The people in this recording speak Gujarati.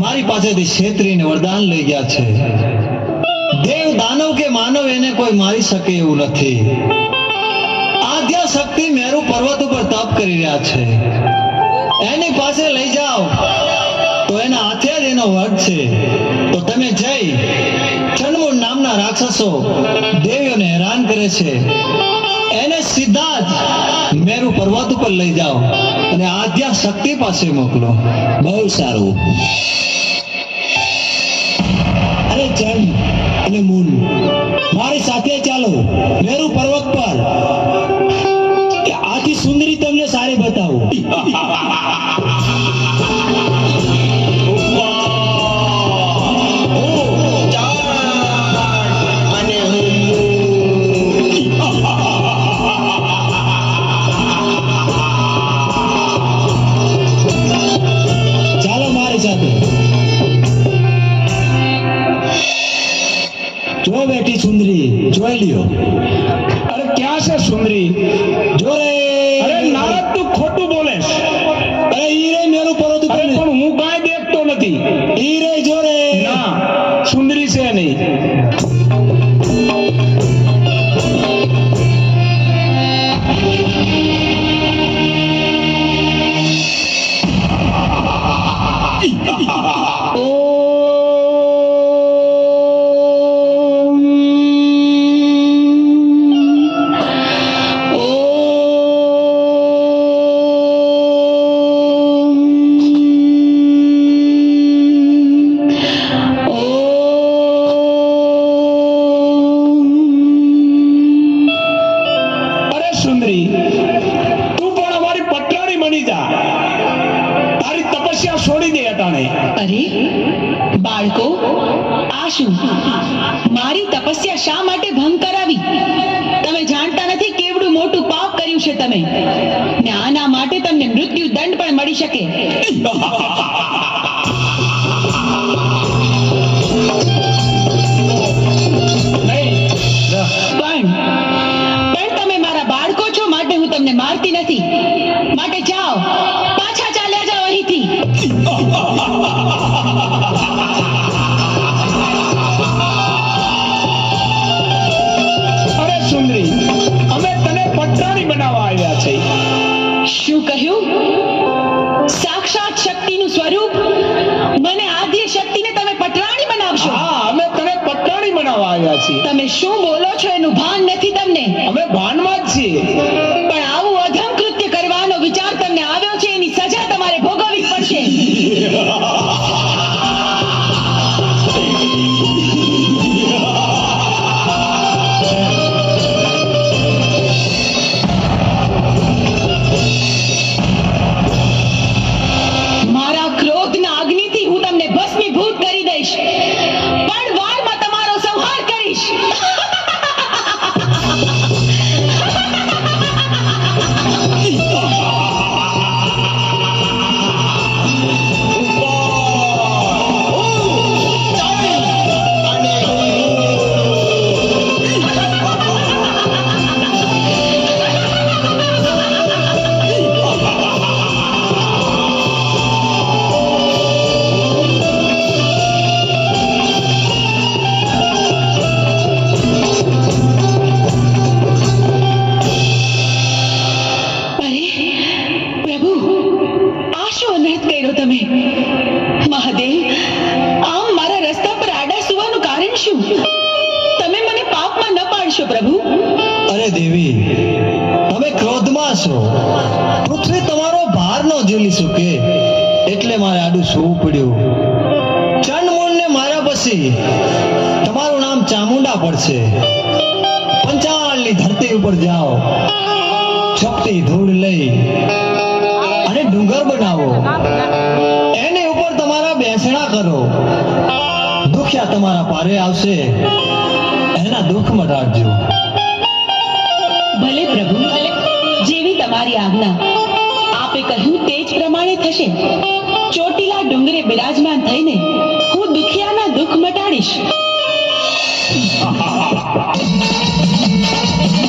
મારી પાસેથી છેતરીને વરદાન લઈ ગયા છે. દેવ દાનવ કે માનવ એને કોઈ મારી શકે એવું નથી. આદ્યા શક્તિ મેરુ પર્વત ઉપર તપ કરી રહ્યા છે. એની પાસે લઈ જાઓ તો એના હાથે જ એનો વધ છે. તો તમે જઈ ચણમૂળ નામના રાક્ષસો દેવીઓને હેરાન કરે છે એને સીધા જ મેરુ પર્વત ઉપર લઈ જાઓ અને આદ્યા શક્તિ પાસે મોકલો. બહુ સારું. અરે ચંદ અને મૂન, મારી સાથે ચાલો મેરુ પર્વત પર. આથી સુંદરી તમને સારી બતાવું. ચાલો મારી સાથે. જો બેઠી સુંદરી, જોઈ લ્યો. અરે ક્યાં છે સુંદરી? જો રે. અરે નારદ, તું ખોટું બોલે. અરે ઈ રે મેરુ પર્વત ઉપર. પણ હું કાંઈ દેખતો નથી. ઈ રે જો રે. ના, સુંદરી છે નહીં. સુંદરી, તું પણ અમારી પટરાણી બની જા. તારી તપસ્યા છોડી દે અટાણે. અરે બાળકો, આ શું? મારી તપસ્યા શા માટે ભંગ કરાવી? તમે જાણતા નથી કેવડું મોટું પાપ કર્યું છે તમે, ને આના માટે તમને મૃત્યુ દંડ પણ મળી શકે. પણ તમે મારા બાળકો છો માટે હું તમને મારતી નથી. માટે જાઓ, પાછા ચાલ્યા જાઓ અહીંથી. અરે સુંદરી, અમે તને પટરાણી બનાવવા આવ્યા છે. શું કહ્યું? સાક્ષાત શક્તિનું સ્વરૂપ મને આદ્ય શક્તિને તમે પટરાણી બનાવશો? હા, અમે તને પટરાણી બનાવવા આવ્યા છીએ. તમે શું બોલો છો એનું ભાન નથી તમને? અમે ભાનમાં જ છીએ. પણ આવું અધમ કૃત્ય કરવાનો વિચાર તમને આવ્યો છે, એની સજા તમારે ભોગવવી પડશે. મારા ક્રોધના અગ્નિથી હું તમને ભસ્મીભૂત કરી દઈશ, પણ વારમાં તમારો સંહાર કરીશ. પ્રભુ? અરે દેવી, તમે ક્રોધમાં છો. પૃથ્વી તમારો ભાર ન ઝીલી શકે એટલે મારે આડું સૂવું પડ્યું. ચંડમૂળને માર્યા પછી તમારું નામ ચામુંડા પડશે. પંચાળની ધરતી ઉપર જાઓ, ચપટી ધૂળ લઈ અને ડુંગર બનાવો, એની ઉપર તમારા બેસણા કરો. દુખ્યા તમારા પારે આવશે, એના દુઃખ મટાડજો. ભલે પ્રભુ, જેવી તમારી આજ્ઞા. આપે કહ્યું તે જ પ્રમાણે થશે. ચોટીલા ડુંગરે બિરાજમાન થઈને હું દુખિયાના દુઃખ મટાડીશ.